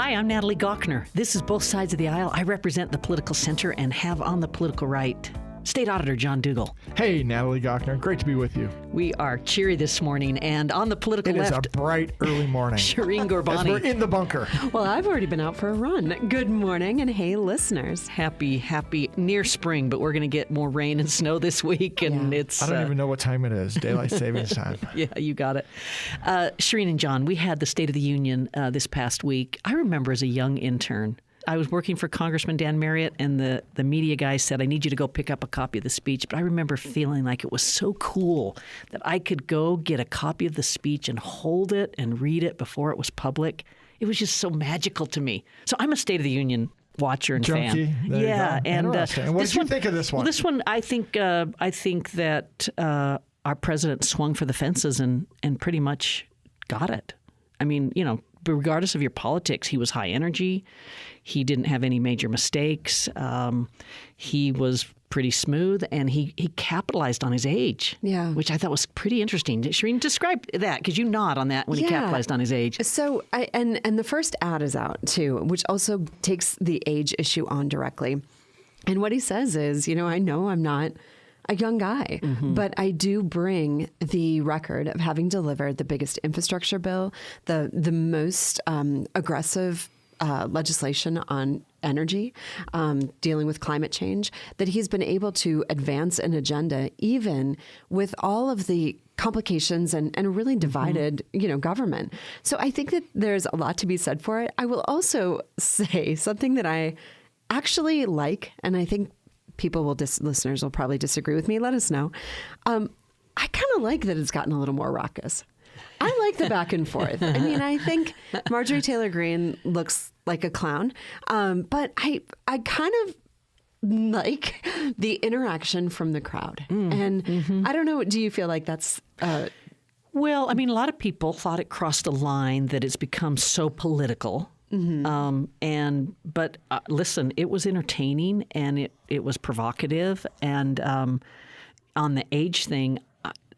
Hi, I'm Natalie Gochner. This is Both Sides of the Aisle. I represent the political center and have on the political right State Auditor John Dougal. Hey, Natalie Gochner. Great to be with you. We are cheery this morning, and on the political left. It is a bright early morning. Shireen Ghorbani. As we're in the bunker. Well, I've already been out for a run. Good morning, and hey, listeners. Happy, near spring, but we're going to get more rain and snow this week, and it's... I don't even know what time it is. Daylight savings time. Yeah, you got it. Shireen and John, we had the State of the Union this past week. I remember as a young intern, I was working for Congressman Dan Marriott, and the media guy said, I need you to go pick up a copy of the speech. But I remember feeling like it was so cool that I could go get a copy of the speech and hold it and read it before it was public. It was just so magical to me. So I'm a State of the Union watcher and Junkie. fan. There Yeah, and what did you think of this one? Well, this one, I think that our president swung for the fences and pretty much got it. I mean, regardless of your politics, he was high energy. He didn't have any major mistakes. He was pretty smooth, and he capitalized on his age, which I thought was pretty interesting. Shireen, describe that, because you nod on that when he capitalized on his age. So, and the first ad is out, too, which also takes the age issue on directly. And what he says is, I know I'm not a young guy, but I do bring the record of having delivered the biggest infrastructure bill, the most aggressive legislation on energy, dealing with climate change, that he's been able to advance an agenda even with all of the complications and a really divided, government. So I think that there's a lot to be said for it. I will also say something that I actually like, and I think listeners will probably disagree with me. Let us know. I kind of like that it's gotten a little more raucous. I like the back and forth. I mean, I think Marjorie Taylor Greene looks like a clown, but I kind of like the interaction from the crowd. I don't know. Do you feel like that's... Well, I mean, a lot of people thought it crossed a line that it's become so political. But listen, it was entertaining, and it was provocative. And on the age thing,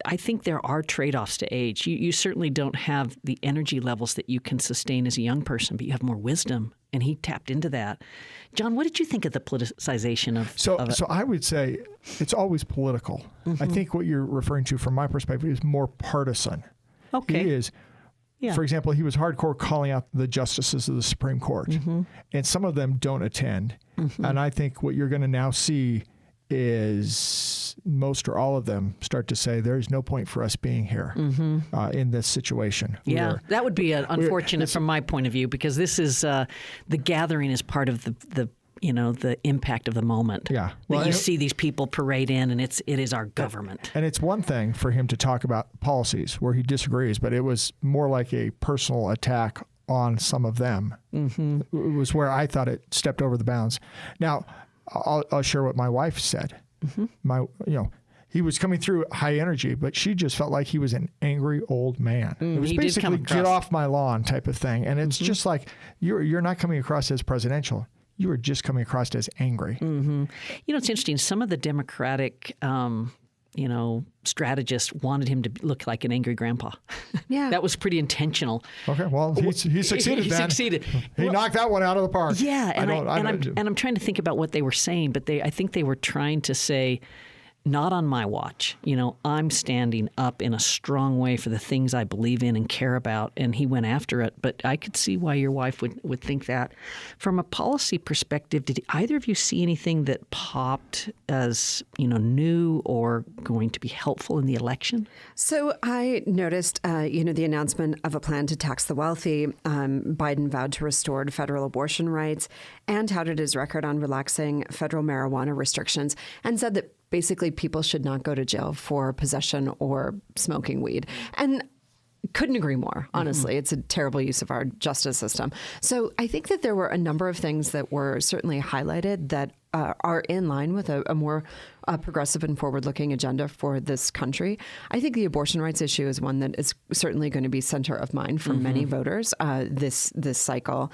I think there are trade-offs to age. You certainly don't have the energy levels that you can sustain as a young person, but you have more wisdom, and he tapped into that. John, what did you think of the politicization of it? So I would say it's always political. I think what you're referring to, from my perspective, is more partisan. Okay. It is. Yeah. For example, he was hardcore calling out the justices of the Supreme Court, and some of them don't attend. And I think what you're going to now see is most or all of them start to say there's no point for us being here in this situation. Yeah, that would be unfortunate from my point of view, because this is the gathering is part of the impact of the moment. Yeah. Well, you see these people parade in, and it is our government. And it's one thing for him to talk about policies where he disagrees, but it was more like a personal attack on some of them. It was where I thought it stepped over the bounds. Now, I'll share what my wife said. He was coming through high energy, but she just felt like he was an angry old man. It was basically get off my lawn type of thing. And it's just like, you're not coming across as presidential. You were just coming across as angry. It's interesting. Some of the Democratic, strategists wanted him to look like an angry grandpa. Yeah. That was pretty intentional. Okay, well, he succeeded then. He succeeded. He knocked that one out of the park. Yeah, I'm trying to think about what they were saying, but I think they were trying to say, not on my watch. I'm standing up in a strong way for the things I believe in and care about, and he went after it. But I could see why your wife would think that. From a policy perspective, did either of you see anything that popped as, new or going to be helpful in the election? So I noticed, the announcement of a plan to tax the wealthy. Biden vowed to restore federal abortion rights and touted his record on relaxing federal marijuana restrictions, and said that basically people should not go to jail for possession or smoking weed. And couldn't agree more, honestly. It's a terrible use of our justice system. So I think that there were a number of things that were certainly highlighted that are in line with a more progressive and forward-looking agenda for this country. I think the abortion rights issue is one that is certainly going to be center of mind for many voters this cycle,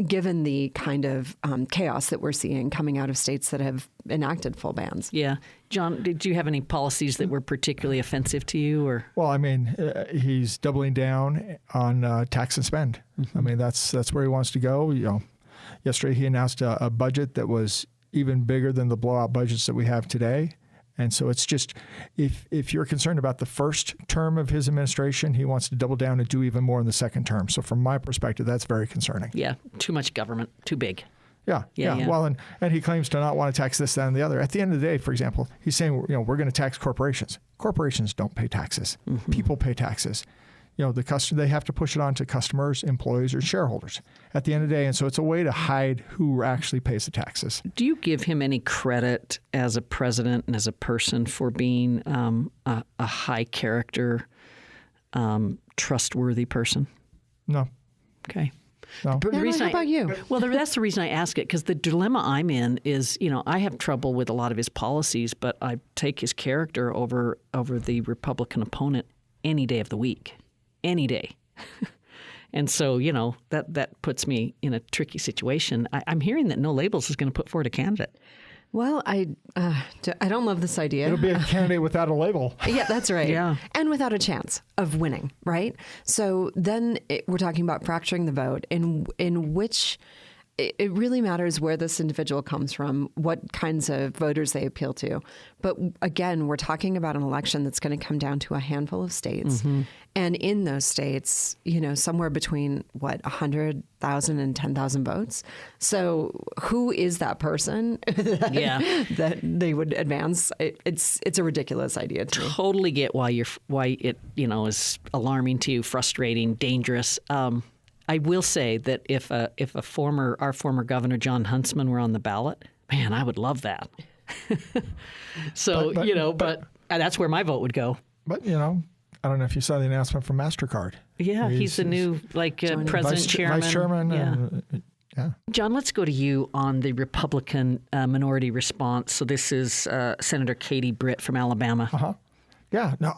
given the kind of chaos that we're seeing coming out of states that have enacted full bans. Yeah. John, did you have any policies that were particularly offensive to you? Or Well, I mean, he's doubling down on tax and spend. I mean, that's where he wants to go. Yesterday he announced a budget that was even bigger than the blowout budgets that we have today. And so it's just, if you're concerned about the first term of his administration, he wants to double down and do even more in the second term. So from my perspective, that's very concerning. Yeah, too much government, too big. Yeah. Well, and he claims to not want to tax this, that, and the other. At the end of the day, for example, he's saying, we're going to tax corporations. Corporations don't pay taxes. People pay taxes. They have to push it on to customers, employees, or shareholders at the end of the day. And so it's a way to hide who actually pays the taxes. Do you give him any credit as a president and as a person for being a high character, trustworthy person? No. Okay. No. How about you? Well, that's the reason I ask it, because the dilemma I'm in is, I have trouble with a lot of his policies, but I take his character over the Republican opponent any day of the week. Any day. And so, that puts me in a tricky situation. I'm hearing that No Labels is going to put forward a candidate. Well, I don't love this idea. It'll be a candidate without a label. Yeah, that's right. Yeah. And without a chance of winning, right? So then we're talking about fracturing the vote in which it really matters where this individual comes from, what kinds of voters they appeal to. But again, we're talking about an election that's going to come down to a handful of states. And in those states, somewhere between 100,000 and 10,000 votes. So who is that person that they would advance? It's a ridiculous idea to me. Totally get why it is alarming to you, frustrating, dangerous. I will say that if our former governor John Huntsman were on the ballot, man, I would love that. So but that's where my vote would go. But I don't know if you saw the announcement from MasterCard. Yeah, he's the new president, chairman. Vice chairman. Yeah. Yeah. John, let's go to you on the Republican minority response. So this is Senator Katie Britt from Alabama. Yeah, no,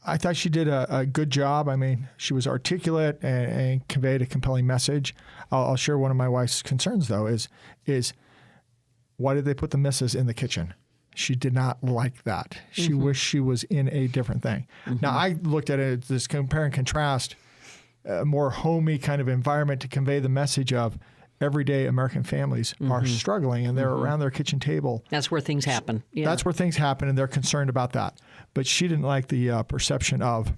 I thought she did a good job. I mean, she was articulate and conveyed a compelling message. I'll share one of my wife's concerns, though, is why did they put the missus in the kitchen? She did not like that. She wished she was in a different thing. Now, I looked at it as this compare and contrast, a more homey kind of environment to convey the message of everyday American families are struggling and they're around their kitchen table. That's where things happen. Yeah. That's where things happen, and they're concerned about that. But she didn't like the perception of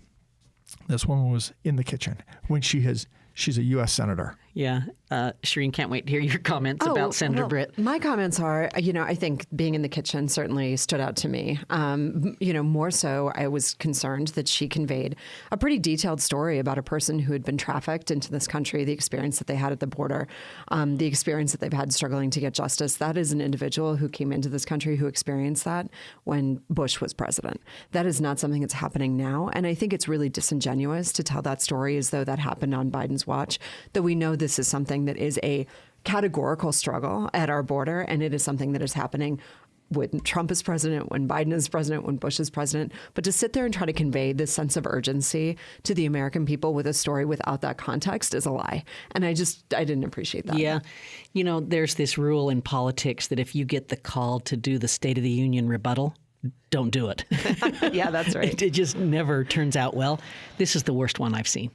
this woman was in the kitchen when she's a U.S. senator. Yeah. Shireen, can't wait to hear your comments about Senator Britt. My comments are, I think being in the kitchen certainly stood out to me. More so, I was concerned that she conveyed a pretty detailed story about a person who had been trafficked into this country, the experience that they had at the border, the experience that they've had struggling to get justice. That is an individual who came into this country who experienced that when Bush was president. That is not something that's happening now. And I think it's really disingenuous to tell that story as though that happened on Biden's watch, that we know this is something that is a categorical struggle at our border, and it is something that is happening when Trump is president, when Biden is president, when Bush is president. But to sit there and try to convey this sense of urgency to the American people with a story without that context is a lie. And I didn't appreciate that. Yeah. There's this rule in politics that if you get the call to do the State of the Union rebuttal, don't do it. Yeah, that's right. It just never turns out well. This is the worst one I've seen.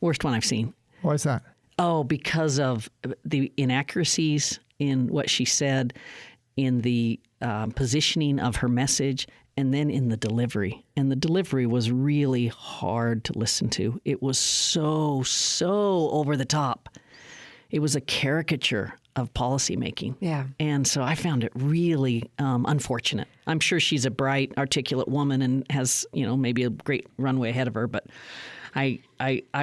Worst one I've seen. Why is that? Oh, because of the inaccuracies in what she said, in the positioning of her message, and then in the delivery. And the delivery was really hard to listen to. It was so over the top. It was a caricature of policymaking. Yeah. And so I found it really unfortunate. I'm sure she's a bright, articulate woman and has, maybe a great runway ahead of her, but I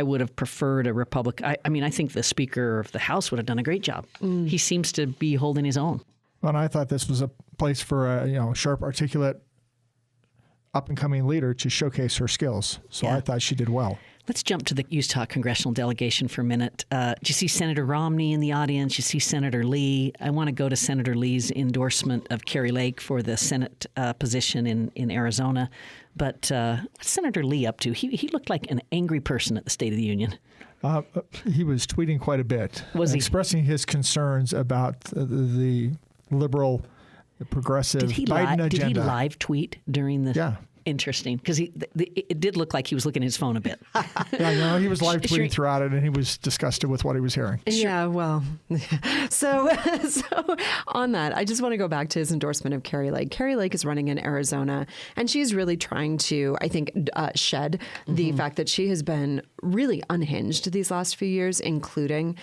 would have preferred a Republican. I think the Speaker of the House would have done a great job. He seems to be holding his own. Well, and I thought this was a place for a sharp, articulate, up-and-coming leader to showcase her skills. So I thought she did well. Let's jump to the Utah congressional delegation for a minute. Do you see Senator Romney in the audience? You see Senator Lee. I want to go to Senator Lee's endorsement of Kari Lake for the Senate position in Arizona. But what's Senator Lee up to? He looked like an angry person at the State of the Union. He was tweeting quite a bit. Was he? Expressing his concerns about the liberal, the progressive Biden agenda. Did he live tweet during the... Yeah. Interesting, because it did look like he was looking at his phone a bit. Yeah, no, he was live tweeting throughout it, and he was disgusted with what he was hearing. Yeah, well, so on that, I just want to go back to his endorsement of Kari Lake. Kari Lake is running in Arizona, and she's really trying to, I think, shed the fact that she has been really unhinged these last few years, including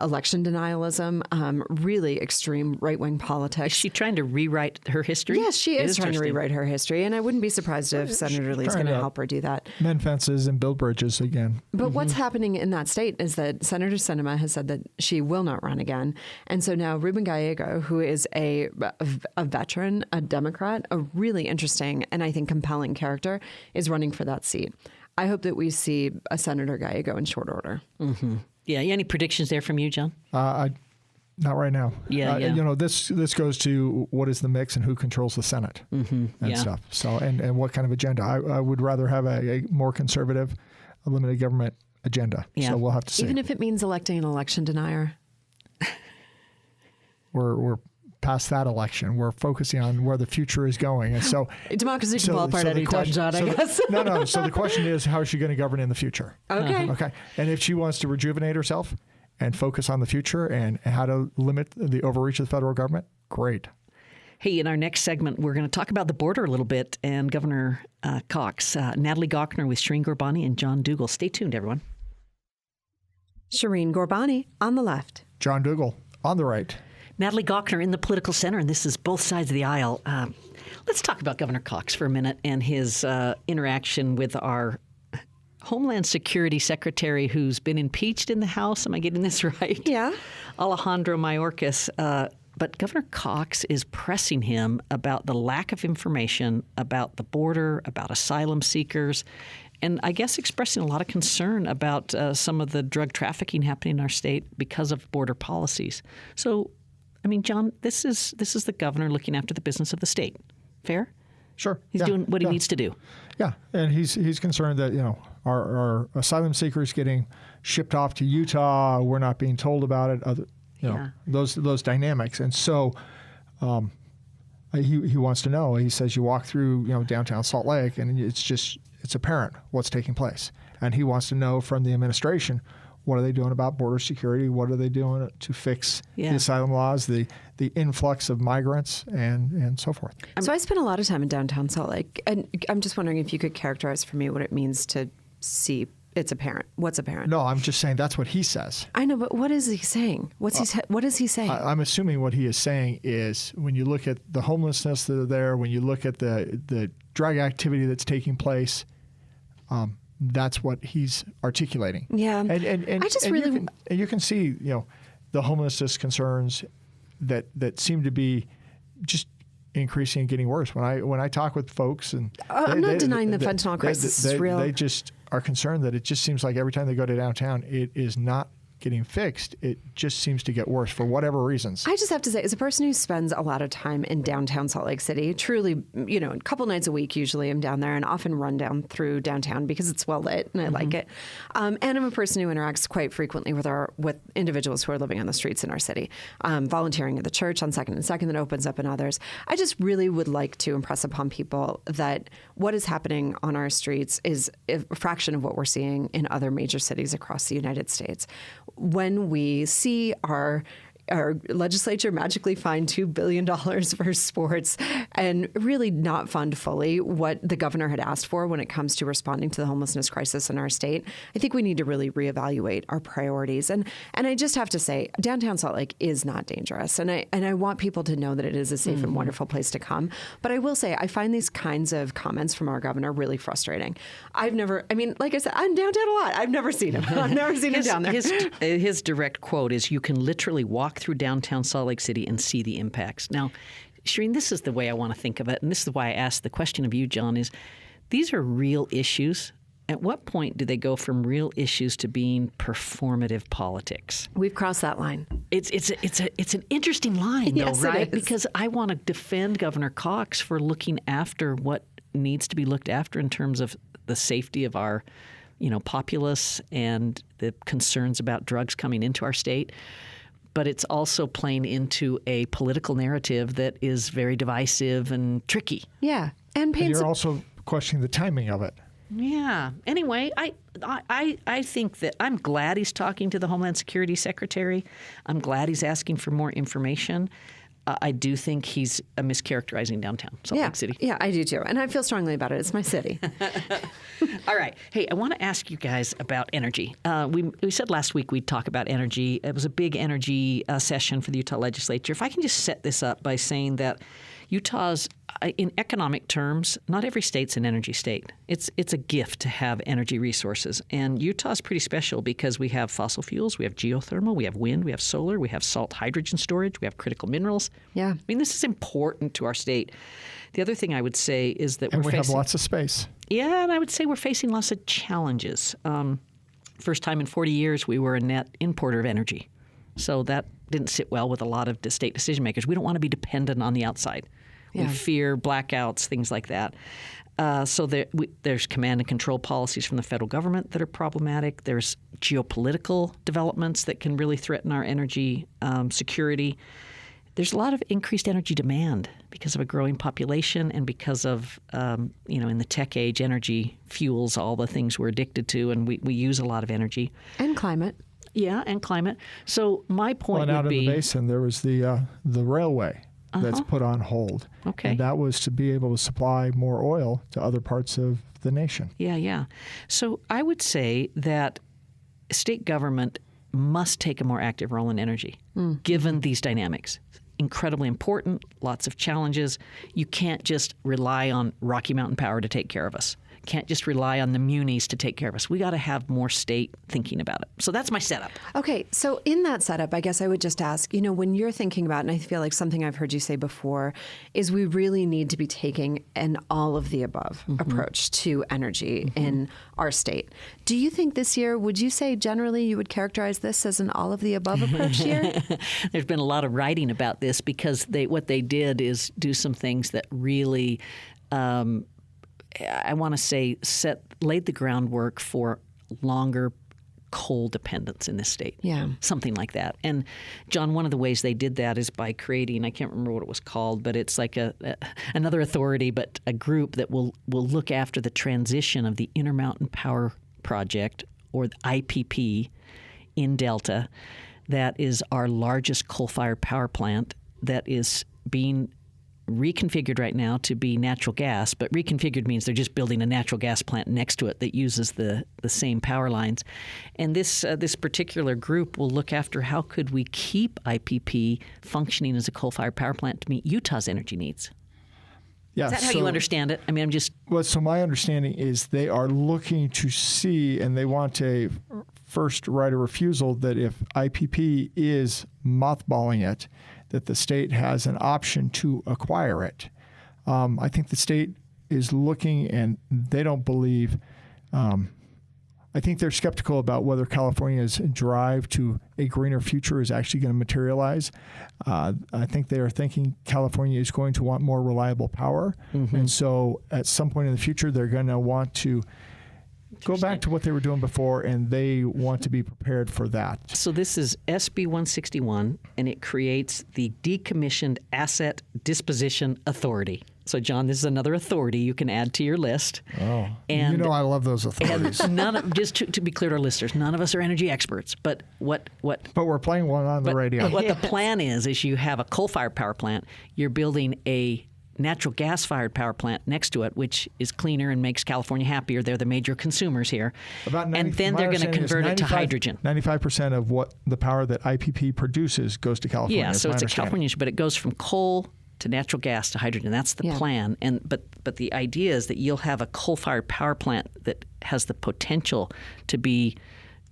election denialism, really extreme right-wing politics. Is she trying to rewrite her history? Yes, she is trying to rewrite her history, and I wouldn't be surprised if Senator Lee's going to help her do that. Mend fences and build bridges again. But what's happening in that state is that Senator Sinema has said that she will not run again. And so now Ruben Gallego, who is a veteran, a Democrat, a really interesting and I think compelling character, is running for that seat. I hope that we see a Senator Gallego in short order. Mm-hmm. Yeah. Any predictions there from you, John? Not right now. Yeah. You know, this goes to what is the mix and who controls the Senate and stuff. So, and what kind of agenda. I would rather have a more conservative, a limited government agenda. Yeah. So we'll have to see. Even if it means electing an election denier. We're past that election. We're focusing on where the future is going. And so democracy can fall apart any time, John, I guess. No. So the question is, how is she going to govern in the future? Okay. Okay. And if she wants to rejuvenate herself and focus on the future and how to limit the overreach of the federal government, great. Hey, in our next segment, we're going to talk about the border a little bit and Governor Cox, Natalie Gochnour with Shireen Ghorbani and John Dougal. Stay tuned, everyone. Shireen Ghorbani on the left. John Dougal on the right. Natalie Gochnour in the political center, and this is both sides of the aisle. Let's talk about Governor Cox for a minute and his interaction with our Homeland Security Secretary who's been impeached in the House. Am I getting this right? Yeah. Alejandro Mayorkas. But Governor Cox is pressing him about the lack of information about the border, about asylum seekers, and I guess expressing a lot of concern about some of the drug trafficking happening in our state because of border policies. So, I mean, John, this is the governor looking after the business of the state. Fair? Sure. He's doing what he needs to do. Yeah, and he's concerned that, you know, our asylum seekers getting shipped off to Utah, we're not being told about it. You know, those dynamics, and so he wants to know. He says you walk through, you know, downtown Salt Lake, and it's apparent what's taking place, and he wants to know from the administration, what are they doing about border security? What are they doing to fix the asylum laws, the influx of migrants, and so forth? So I spent a lot of time in downtown Salt Lake, and I'm just wondering if you could characterize for me what it means to see it's apparent. What's apparent? No, I'm just saying that's what he says. I know, but what is he saying? What is he saying? I'm assuming what he is saying is when you look at the homelessness that are there, when you look at the drug activity that's taking place, that's what he's articulating. Yeah, and I just really you can see, you know, the homelessness concerns that seem to be just increasing and getting worse. When I talk with folks, and I'm not denying the fentanyl crisis is real. They just are concerned that it just seems like every time they go to downtown, it is not getting fixed. It just seems to get worse for whatever reasons. I just have to say, as a person who spends a lot of time in downtown Salt Lake City, truly, you know, a couple nights a week, usually I'm down there and often run down through downtown because it's well lit and I like it. And I'm a person who interacts quite frequently with individuals who are living on the streets in our city, volunteering at the church on 2nd and 2nd that opens up and others. I just really would like to impress upon people that what is happening on our streets is a fraction of what we're seeing in other major cities across the United States. When we see our legislature magically find $2 billion for sports and really not fund fully what the governor had asked for when it comes to responding to the homelessness crisis in our state, I think we need to really reevaluate our priorities. And I just have to say, downtown Salt Lake is not dangerous. And I want people to know that it is a safe and wonderful place to come. But I will say, I find these kinds of comments from our governor really frustrating. Like I said, I'm downtown a lot. I've never seen him. I've never seen him down there. His direct quote is, you can literally walk through downtown Salt Lake City and see the impacts. Now, Shireen, this is the way I want to think of it, and this is why I asked the question of you, John, is these are real issues at what point do they go from real issues to being performative politics? We've crossed that line. It's an interesting line, though, Yes, it right? is. Because I want to defend Governor Cox for looking after what needs to be looked after in terms of the safety of our, populace and the concerns about drugs coming into our state. But it's also playing into a political narrative that is very divisive and tricky. Yeah. And But paints you're also questioning the timing of it. Yeah. Anyway, I think that I'm glad he's talking to the Homeland Security Secretary. I'm glad he's asking for more information. I do think he's mischaracterizing downtown Salt Lake City. Yeah, I do too. And I feel strongly about it. It's my city. All right. Hey, I want to ask you guys about energy. We said last week we'd talk about energy. It was a big energy session for the Utah legislature. If I can just set this up by saying that Utah's, in economic terms, not every state's an energy state. It's a gift to have energy resources. And Utah's pretty special because we have fossil fuels, we have geothermal, we have wind, we have solar, we have salt hydrogen storage, we have critical minerals. Yeah. I mean, this is important to our state. The other thing I would say is that And we're we have facing... lots of space. Yeah, and I would say we're facing lots of challenges. First time in 40 years, we were a net importer of energy. So that didn't sit well with a lot of the state decision makers. We don't want to be dependent on the outside. We Yeah. fear blackouts, things like that. So there's command and control policies from the federal government that are problematic. There's geopolitical developments that can really threaten our energy security. There's a lot of increased energy demand because of a growing population and because of, in the tech age, energy fuels all the things we're addicted to, and we use a lot of energy. And climate. Yeah, and climate. So my point And out would in be... the basin, there was the railway that's put on hold. Okay. And that was to be able to supply more oil to other parts of the nation. Yeah. So I would say that state government must take a more active role in energy, given these dynamics. Incredibly important, lots of challenges. You can't just rely on Rocky Mountain Power to take care of us. Can't just rely on the munis to take care of us. We got to have more state thinking about it. So that's my setup. Okay, so in that setup, I guess I would just ask, when you're thinking about, and I feel like something I've heard you say before, is we really need to be taking an all of the above approach to energy in our state. Do you think this year, would you say generally you would characterize this as an all of the above approach year? There's been a lot of writing about this because what they did is do some things that really... I want to say laid the groundwork for longer coal dependence in this state. Yeah. Something like that. And John, one of the ways they did that is by creating, I can't remember what it was called, but it's like another authority, but a group that will look after the transition of the Intermountain Power Project, or the IPP, in Delta. That is our largest coal-fired power plant that is being reconfigured right now to be natural gas, but reconfigured means they're just building a natural gas plant next to it that uses the same power lines. And this particular group will look after how could we keep IPP functioning as a coal-fired power plant to meet Utah's energy needs. Yeah, Is that how you understand it? I mean, I'm just... Well, so my understanding is they are looking to see, and they want a first right of refusal that if IPP is mothballing it, that the state has an option to acquire it. I think the state is looking, and they don't believe. I think they're skeptical about whether California's drive to a greener future is actually going to materialize. I think they are thinking California is going to want more reliable power. And so at some point in the future, they're going to want to go back to what they were doing before, and they want to be prepared for that. So this is SB 161, and it creates the Decommissioned Asset Disposition Authority. So, John, this is another authority you can add to your list. Oh, and I love those authorities. Just to be clear to our listeners, none of us are energy experts, but what? But we're playing one on the radio. What the plan is you have a coal-fired power plant, you're building a natural gas-fired power plant next to it, which is cleaner and makes California happier. They're the major consumers here. And then they're going to convert it to hydrogen. 95% of what the power that IPP produces goes to California. Yeah, so it's a California issue, but it goes from coal to natural gas to hydrogen. That's the plan. But the idea is that you'll have a coal-fired power plant that has the potential to be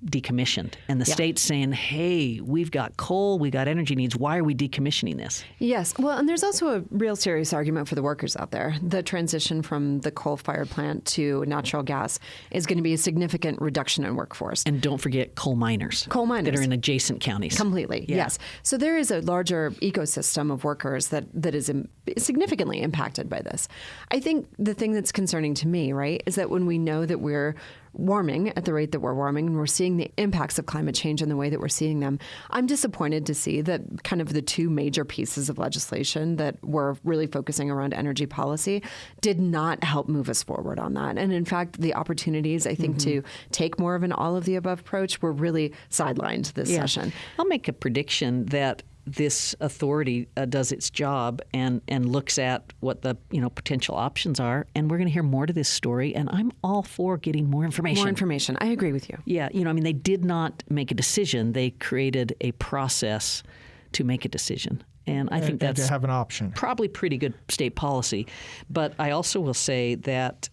decommissioned. And the state's saying, hey, we've got coal, we got energy needs. Why are we decommissioning this? Yes. Well, and there's also a real serious argument for the workers out there. The transition from the coal-fired plant to natural gas is going to be a significant reduction in workforce. And don't forget coal miners. Coal miners. That are in adjacent counties. Completely, Yeah. yes. So there is a larger ecosystem of workers that is significantly impacted by this. I think the thing that's concerning to me, right, is that when we know that we're warming at the rate that we're warming and we're seeing the impacts of climate change in the way that we're seeing them, I'm disappointed to see that kind of the two major pieces of legislation that were really focusing around energy policy did not help move us forward on that. And in fact, the opportunities, I think, to take more of an all of the above approach were really sidelined this session. I'll make a prediction that this authority does its job and looks at what the potential options are, and we're going to hear more to this story. And I'm all for getting more information. More information. I agree with you. Yeah, they did not make a decision; they created a process to make a decision, and I think that's to have an option. Probably pretty good state policy. But I also will say that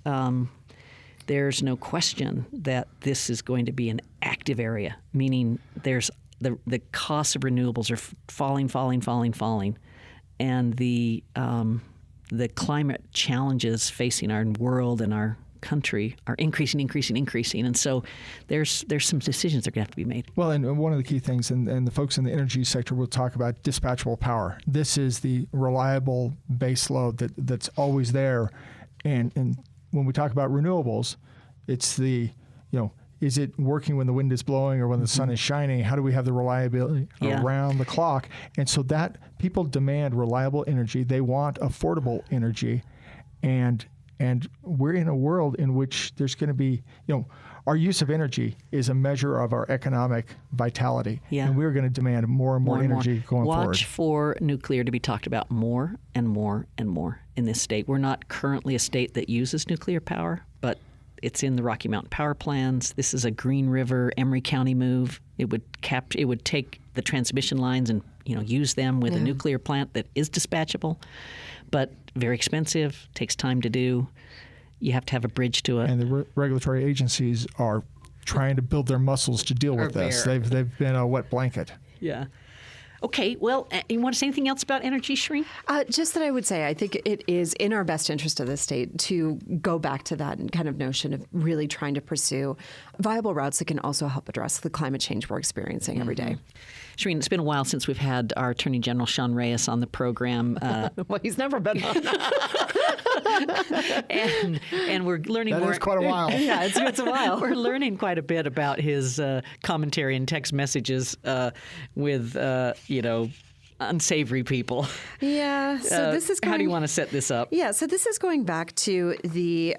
there's no question that this is going to be an active area, meaning there's the costs of renewables are falling, and the climate challenges facing our world and our country are increasing, and so there's some decisions that are going to have to be made. Well, and one of the key things, and the folks in the energy sector will talk about dispatchable power. This is the reliable base load that's always there, and when we talk about renewables, it's the is it working when the wind is blowing or when the sun is shining? How do we have the reliability around the clock? And so that people demand reliable energy. They want affordable energy. And we're in a world in which there's going to be, our use of energy is a measure of our economic vitality. Yeah. And we're going to demand more and more energy going forward. Watch for nuclear to be talked about more and more and more in this state. We're not currently a state that uses nuclear power, but it's in the Rocky Mountain power plans. This is a Green River, Emery County move. It would take the transmission lines and use them with a nuclear plant that is dispatchable, but very expensive, takes time to do. You have to have a bridge to it. And the regulatory agencies are trying to build their muscles to deal with this. They've been a wet blanket. Yeah. Okay, well, you want to say anything else about energy, Shereen? Just that I would say I think it is in our best interest of the state to go back to that kind of notion of really trying to pursue viable routes that can also help address the climate change we're experiencing every day. Shereen, it's been a while since we've had our Attorney General, Sean Reyes, on the program. Well, he's never been on. and we're learning more. That is quite a while. Yeah, it's a while. We're learning quite a bit about his commentary and text messages with, unsavory people. Yeah. So this is how do you want to set this up? Yeah. So this is going back to the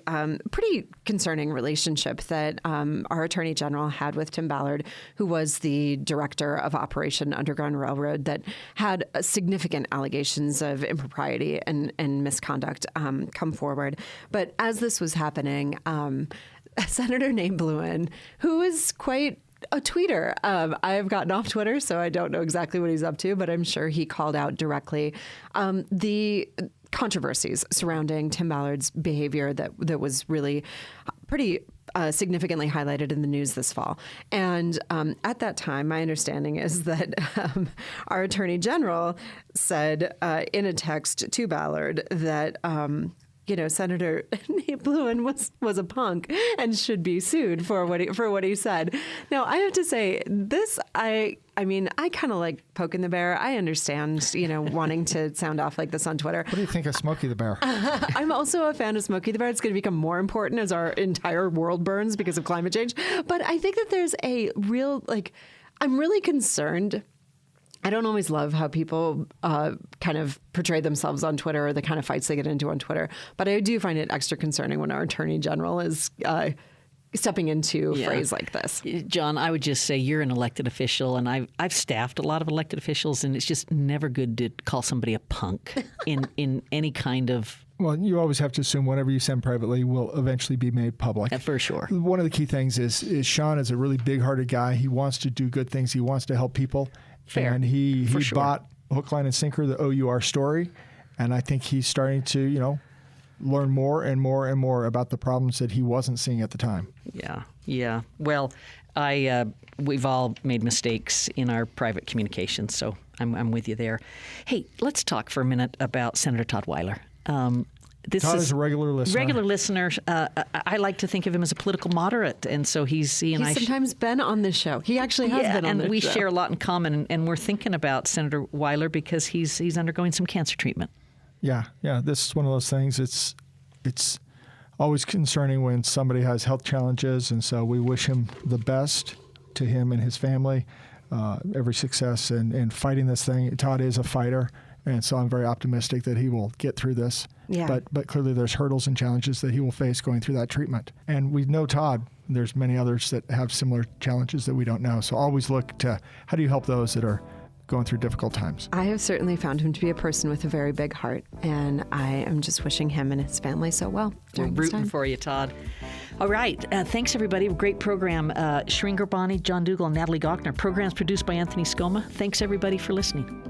pretty concerning relationship that our Attorney General had with Tim Ballard, who was the director of Operation Underground Railroad, that had significant allegations of impropriety and misconduct come forward. But as this was happening, a senator named Bluin, who is quite a tweeter. I've gotten off Twitter, so I don't know exactly what he's up to, but I'm sure he called out directly the controversies surrounding Tim Ballard's behavior that was really pretty significantly highlighted in the news this fall. And at that time, my understanding is that our Attorney General said in a text to Ballard that Senator Bluin was a punk and should be sued for what he said. Now, I have to say this. I kind of like poking the bear. I understand, wanting to sound off like this on Twitter. What do you think of Smokey the Bear? I'm also a fan of Smokey the Bear. It's going to become more important as our entire world burns because of climate change. But I think that there's a real I'm really concerned. I don't always love how people kind of portray themselves on Twitter or the kind of fights they get into on Twitter. But I do find it extra concerning when our Attorney General is stepping into a phrase like this. John, I would just say you're an elected official, and I've staffed a lot of elected officials, and it's just never good to call somebody a punk in any kind of... Well, you always have to assume whatever you send privately will eventually be made public. For sure. One of the key things is Sean is a really big-hearted guy. He wants to do good things. He wants to help people. Fair. And he sure. bought hook, line, and sinker the OUR story. And I think he's starting to, learn more and more and more about the problems that he wasn't seeing at the time. Yeah. Well, we've all made mistakes in our private communications, so I'm with you there. Hey, let's talk for a minute about Senator Todd Weiler. Todd is a regular listener. I like to think of him as a political moderate, and so he's sometimes been on this show. He actually has been on this show. And we share a lot in common, and we're thinking about Senator Weiler because he's undergoing some cancer treatment. Yeah. This is one of those things. It's always concerning when somebody has health challenges, and so we wish him the best, to him and his family, every success in fighting this thing. Todd is a fighter, and so I'm very optimistic that he will get through this. Yeah. But clearly there's hurdles and challenges that he will face going through that treatment. And we know Todd. There's many others that have similar challenges that we don't know. So always look to how do you help those that are going through difficult times. I have certainly found him to be a person with a very big heart, and I am just wishing him and his family so well during We're this rooting time. for you, Todd. All right. Thanks, everybody. Great program. Shireen Gurbani, John Dougal, and Natalie Gochner. Programs produced by Anthony Scoma. Thanks, everybody, for listening.